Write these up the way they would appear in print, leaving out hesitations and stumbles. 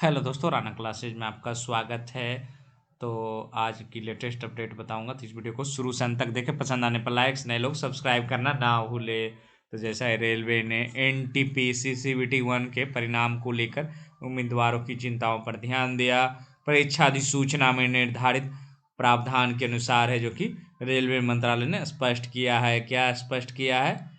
Hello दोस्तों, Rana classes में आपका स्वागत है। तो आज की लेटेस्ट अपडेट बताऊंगा, तो इस वीडियो को शुरू से अंत तक देखें। पसंद आने पर लाइक्स, नए लोग सब्सक्राइब करना ना भूले। तो जैसा है, रेलवे ने एनटीपीसी सीबीटी 1 के परिणाम को लेकर उम्मीदवारों की चिंताओं पर ध्यान दिया। परीक्षा अधिसूचना में निर्धारित प्रावधान के अनुसार है, जो कि रेलवे मंत्रालय ने स्पष्ट किया है। क्या स्पष्ट किया है?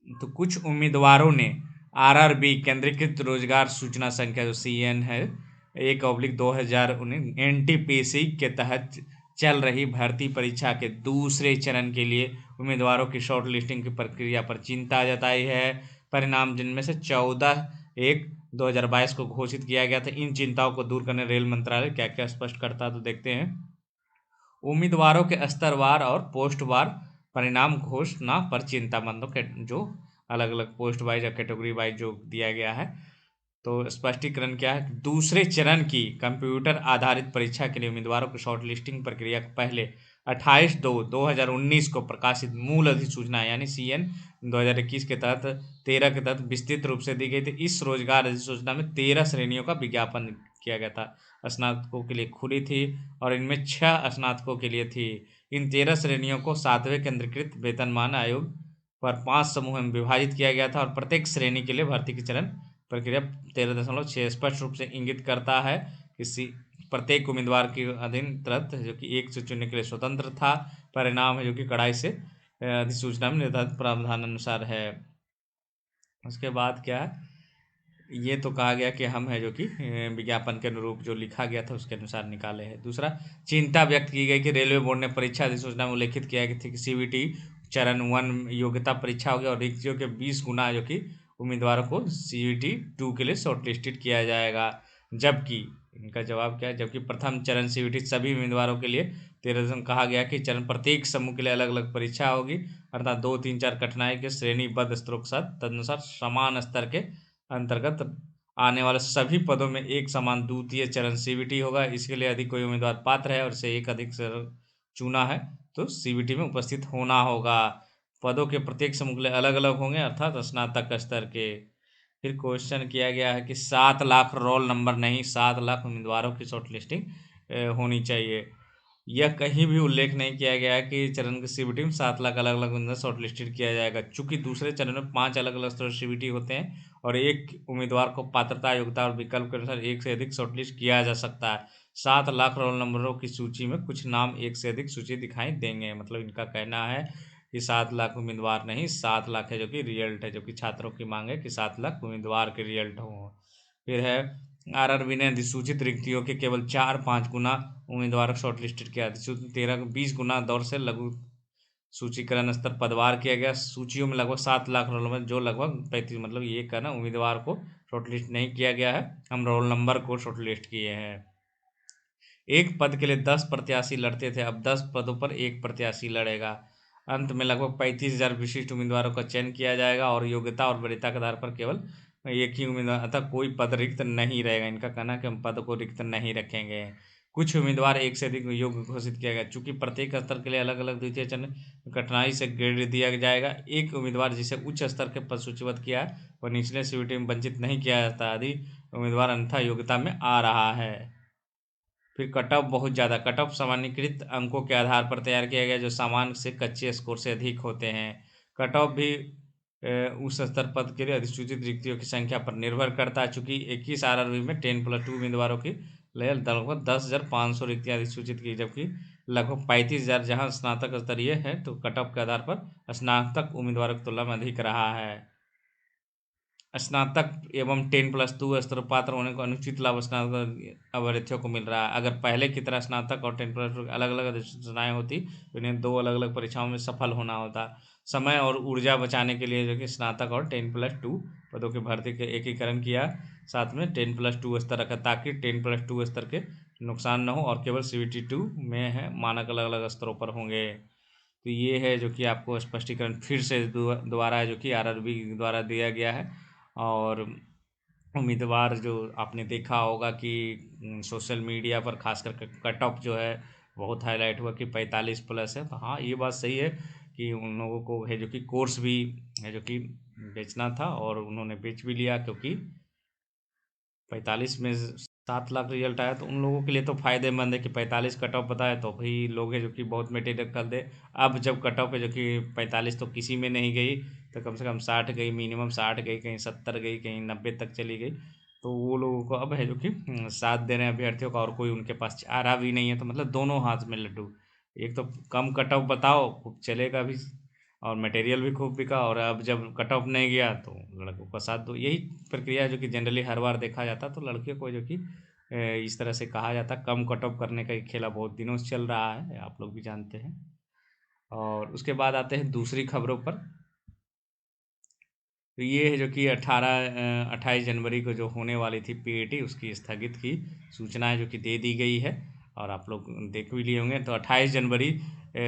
तो कुछ उम्मीदवारों ने आरआरबी केंद्रीकृत रोजगार सूचना संख्या जो सीएन है 1/2019 एनटीपीसी के तहत चल रही भर्ती परीक्षा के दूसरे चरण के लिए उम्मीदवारों की शॉर्ट लिस्टिंग की प्रक्रिया पर चिंता जताई है। परिणाम जिनमें से 14/1/2022 को घोषित किया गया था। इन चिंताओं को दूर करने रेल मंत्रालय क्या क्या स्पष्ट करता है, तो देखते हैं। उम्मीदवारों के स्तरवार और पोस्टवार परिणाम घोषणा पर चिंता, मतलब के जो अलग अलग पोस्ट वाइज या कैटेगरी वाइज जो दिया गया है। तो स्पष्टीकरण क्या है? दूसरे चरण की कंप्यूटर आधारित परीक्षा के लिए उम्मीदवारों की शॉर्ट लिस्टिंग प्रक्रिया पहले 28/2/2019 को प्रकाशित मूल अधिसूचना यानी सीएन 2021 के तहत 13 के तहत विस्तृत रूप से दी गई थी। इस रोजगार अधिसूचना में 13 श्रेणियों का विज्ञापन किया गया था। स्नातकों के लिए खुली थी और इनमें 6 स्नातकों के लिए थी। इन 13 श्रेणियों को 7वें केंद्रीकृत वेतनमान आयोग पर 5 समूह में विभाजित किया गया था और प्रत्येक श्रेणी के लिए भर्ती की चरण प्रक्रिया 13.6 स्पष्ट रूप से इंगित करता है कि प्रत्येक उम्मीदवार के अधीन तरत जो कि एक से चुनने के लिए स्वतंत्र था। परिणाम है जो कि कड़ाई से अधिसूचना में निर्धारित प्रावधान अनुसार है। उसके बाद क्या है? ये तो कहा गया कि हम है जो कि विज्ञापन के अनुरूप जो लिखा गया था उसके अनुसार निकाले हैं। दूसरा, चिंता व्यक्त की गई कि रेलवे बोर्ड ने परीक्षा अधिसूचना में उल्लेखित किया कि थी कि सीबीटी चरण 1 योग्यता परीक्षा हो गया और रिक्तियों के 20 गुना जो कि उम्मीदवारों को सीबीटी 2 के लिए शॉर्टलिस्टेड किया जाएगा। जबकि इनका जवाब क्या है? जबकि प्रथम चरण सीबीटी सभी उम्मीदवारों के लिए 13 कहा गया कि चरण प्रत्येक समूह के लिए अलग अलग परीक्षा होगी, अर्थात 2, 3, 4 कठिनाई के श्रेणीबद्ध स्तरों के साथ तदनुसार समान स्तर के अंतर्गत आने वाले सभी पदों में एक समान द्वितीय चरण सीबीटी होगा। इसके लिए यदि कोई उम्मीदवार पात्र है और इसे एक अधिक चरण चुना है तो सीबीटी में उपस्थित होना होगा। पदों के प्रत्येक समूह के लिए अलग अलग होंगे, अर्थात स्नातक स्तर के। फिर क्वेश्चन किया गया है कि 7 लाख रोल नंबर नहीं, 7 लाख उम्मीदवारों की शॉर्ट लिस्टिंग होनी चाहिए। यह कहीं भी उल्लेख नहीं किया गया है कि चरण की सीबीटी में 7 लाख अलग अलग उम्मीदवार शॉर्ट लिस्टेड किया जाएगा, चूंकि दूसरे चरण में 5 अलग अलग स्तर सीबीटी होते हैं और एक उम्मीदवार को पात्रता, योग्यता और विकल्प के अनुसार एक से अधिक शॉर्टलिस्ट किया जा सकता है। 7 लाख रोल नंबरों की सूची में कुछ नाम एक से अधिक सूची दिखाई देंगे। मतलब इनका कहना है कि 7 लाख उम्मीदवार नहीं, 7 लाख है जो कि रिजल्ट है, जो कि छात्रों की मांग है कि 7 लाख उम्मीदवार के रिजल्ट हो। फिर है, आरआरबी ने अधिसूचित रिक्तियों के केवल 4-5 गुना उम्मीदवार शॉर्टलिस्टेड किया। अधिसूचित 13-20 गुना दौर से लघु सूचीकरण स्तर पदवार किया गया। सूचियों में लगभग 7 लाख रोल नंबर, जो लगभग 35, मतलब ये कहना उम्मीदवार को शॉर्टलिस्ट नहीं किया गया है, हम रोल नंबर को शॉर्टलिस्ट किए हैं। एक पद के लिए 10 प्रत्याशी लड़ते थे, अब 10 पदों पर एक प्रत्याशी लड़ेगा। अंत में लगभग 35,000 विशिष्ट उम्मीदवारों का चयन किया जाएगा और योग्यता और वरीयता के आधार पर केवल एक ही उम्मीदवार, अतः कोई पद रिक्त नहीं रहेगा। इनका कहना है कि हम पद को रिक्त नहीं रखेंगे। कुछ उम्मीदवार एक से अधिक योग्य घोषित किया गया, चूंकि प्रत्येक स्तर के लिए अलग अलग द्वितीय चरण कठिनाई से ग्रेड दिया जाएगा। एक उम्मीदवार जिसे उच्च स्तर के पद सूचीबद्ध किया है वह निचले सीबीटी में वंचित नहीं किया जाता यदि उम्मीदवार अन्यथा योग्यता में आ रहा है। फिर कट ऑफ, बहुत ज़्यादा कट ऑफ सामान्यीकृत अंकों के आधार पर तैयार किया गया जो सामान्य से कच्चे स्कोर से अधिक होते हैं। कट ऑफ भी उस स्तर पद के लिए अधिसूचित रिक्तियों की संख्या पर निर्भर करता है। चूंकि 21 आरआरबी में 10+2 उम्मीदवारों की लगभग 10,500 रिक्तियाँ अधिसूचित की, जबकि लगभग 35,000 जहाँ स्नातक स्तरीय है, तो कट ऑफ के आधार पर स्नातक उम्मीदवारों की तुलना में अधिक रहा है। स्नातक एवं 10+2 स्तर पात्र होने को अनुचित लाभ स्नातक अभ्यर्थियों को मिल रहा है। अगर पहले की तरह स्नातक और 10+2 अलग अलग अधिसूचनाएं होती तो इन्हें 2 अलग अलग परीक्षाओं में सफल होना होता। समय और ऊर्जा बचाने के लिए जो कि स्नातक और 10+2 पदों की भर्ती के एकीकरण किया, साथ में 10+2 स्तर रखा ताकि 10+2 स्तर के नुकसान न हो और केवल सीबीटी 2 में है मानक अलग अलग स्तरों पर होंगे। तो ये है जो कि आपको स्पष्टीकरण फिर से दोबारा है जो कि आरआरबी द्वारा दिया गया है। और उम्मीदवार जो आपने देखा होगा कि सोशल मीडिया पर खासकर कट ऑफ जो है बहुत हाईलाइट हुआ कि 45+ है। तो हाँ, ये बात सही है कि उन लोगों को है जो कि कोर्स भी है जो कि बेचना था और उन्होंने बेच भी लिया, क्योंकि 45 में 7 लाख रिजल्ट आया, तो उन लोगों के लिए तो फायदेमंद है कि 45 कट ऑफ बताए तो भाई लोग हैं जो कि बहुत मटेरियल कर दे। अब जब कट ऑफ है जो कि 45 तो किसी में नहीं गई, तो कम से कम 60 गई, मिनिमम 60 गई, कहीं 70 गई, कहीं 90 तक चली गई। तो वो लोगों को अब है जो कि साथ दे रहे हैं अभ्यर्थियों का, और कोई उनके पास चारा भी नहीं है। तो मतलब दोनों हाथ में लड्डू, एक तो कम कट ऑफ बताओ खूब चलेगा भी, और मटेरियल भी खूब बिका, और अब जब कट ऑफ नहीं गया तो लड़कों का साथ दो। यही प्रक्रिया है जो कि जनरली हर बार देखा जाता। तो लड़कियों को जो कि इस तरह से कहा जाता, कम कट ऑफ करने का ये खेला बहुत दिनों से चल रहा है, आप लोग भी जानते हैं। और उसके बाद आते हैं दूसरी खबरों पर। तो ये है जो कि 28 जनवरी को जो होने वाली थी पीएटी, उसकी स्थगित की सूचना है जो कि दे दी गई है, और आप लोग देख भी लिए होंगे। तो 28 जनवरी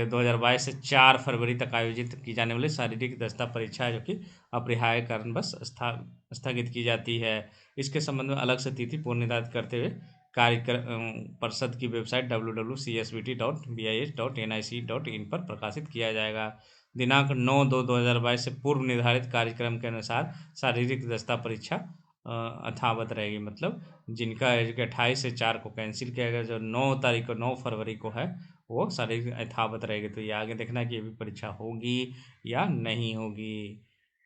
2022 से 4 फरवरी तक आयोजित की जाने वाली शारीरिक दक्षता परीक्षा है जो कि अपरिहार्य कारणवश स्थगित की जाती है। इसके संबंध में अलग से तिथि पूर्व निर्धारित करते हुए कार्यक्रम परिषद की वेबसाइट www.csbt.bis.nic.in पर प्रकाशित किया जाएगा। दिनांक 9/2/2022 से पूर्व निर्धारित कार्यक्रम के अनुसार शारीरिक दक्षता परीक्षा यथावत रहेगी। मतलब जिनका है कि 28 से 4 को कैंसिल किया गया, जो 9 तारीख को 9 फरवरी को है वो शारीरिक यथावत रहेगी। तो ये आगे देखना है कि ये भी परीक्षा होगी या नहीं होगी।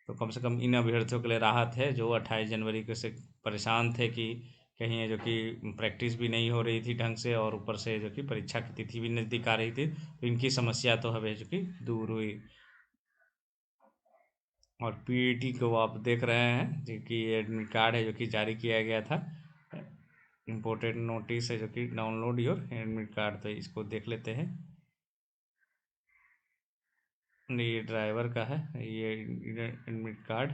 तो कम से कम इन अभ्यर्थियों के लिए राहत है जो 28 जनवरी को से परेशान थे कि कहीं है जो कि प्रैक्टिस भी नहीं हो रही थी ढंग से, और ऊपर से जो कि परीक्षा की तिथि भी नज़दीक आ रही थी। तो इनकी समस्या तो है जो कि दूर हुई। और पीईटी को आप देख रहे हैं जो कि एडमिट कार्ड है जो कि जारी किया गया था। इम्पोर्टेंट नोटिस है जो कि डाउनलोड योर एडमिट कार्ड, तो इसको देख लेते हैं। ये ड्राइवर का है, ये admit card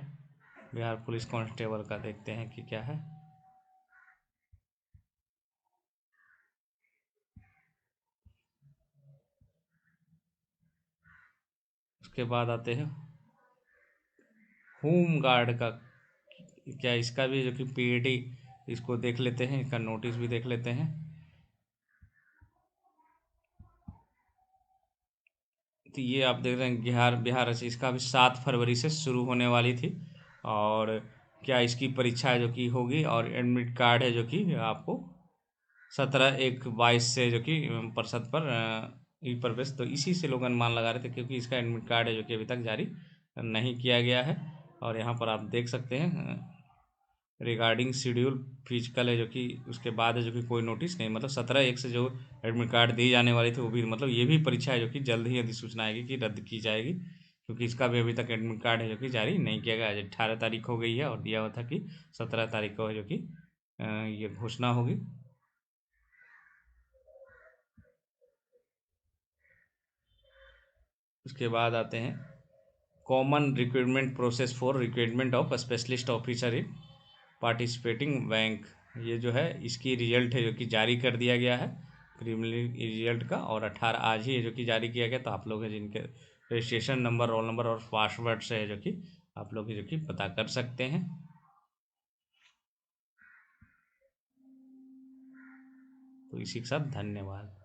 Bihar police constable का, देखते हैं कि क्या है। उसके बाद आते हैं होम गार्ड का, क्या इसका भी जो कि पीईटी, इसको देख लेते हैं, इसका नोटिस भी देख लेते हैं। तो ये आप देख रहे हैं बिहार बिहार से, इसका भी 7 फरवरी से शुरू होने वाली थी। और क्या इसकी परीक्षा जो कि होगी, और एडमिट कार्ड है जो कि आपको 17/1/22 से जो कि परिषद पर ई प्रवेश, तो इसी से लोग अनुमान लगा रहे थे, क्योंकि इसका एडमिट कार्ड है जो कि अभी तक जारी नहीं किया गया है। और यहाँ पर आप देख सकते हैं रिगार्डिंग शेड्यूल फिजिकल है जो कि उसके बाद है जो कि कोई नोटिस नहीं, मतलब 17/1 से जो एडमिट कार्ड दी जाने वाली थी वो भी, मतलब ये भी परीक्षा है जो कि जल्द ही अधिसूचना आएगी कि रद्द की जाएगी, क्योंकि इसका भी अभी तक एडमिट कार्ड है जो कि जारी नहीं किया गया। आज 18 तारीख हो गई है, और दिया हुआ था कि 17 तारीख को है जो कि ये घोषणा होगी। उसके बाद आते हैं common recruitment process for recruitment of specialist officer in participating bank. ये जो है इसकी रिजल्ट है जो कि जारी कर दिया गया है, प्रीलिमिनरी रिजल्ट का, और 18 आज ही है जो कि जारी किया गया। तो आप लोग हैं जिनके रजिस्ट्रेशन नंबर, रोल नंबर और पासवर्ड से है जो कि आप लोग जो कि पता कर सकते हैं। तो इसी के साथ धन्यवाद।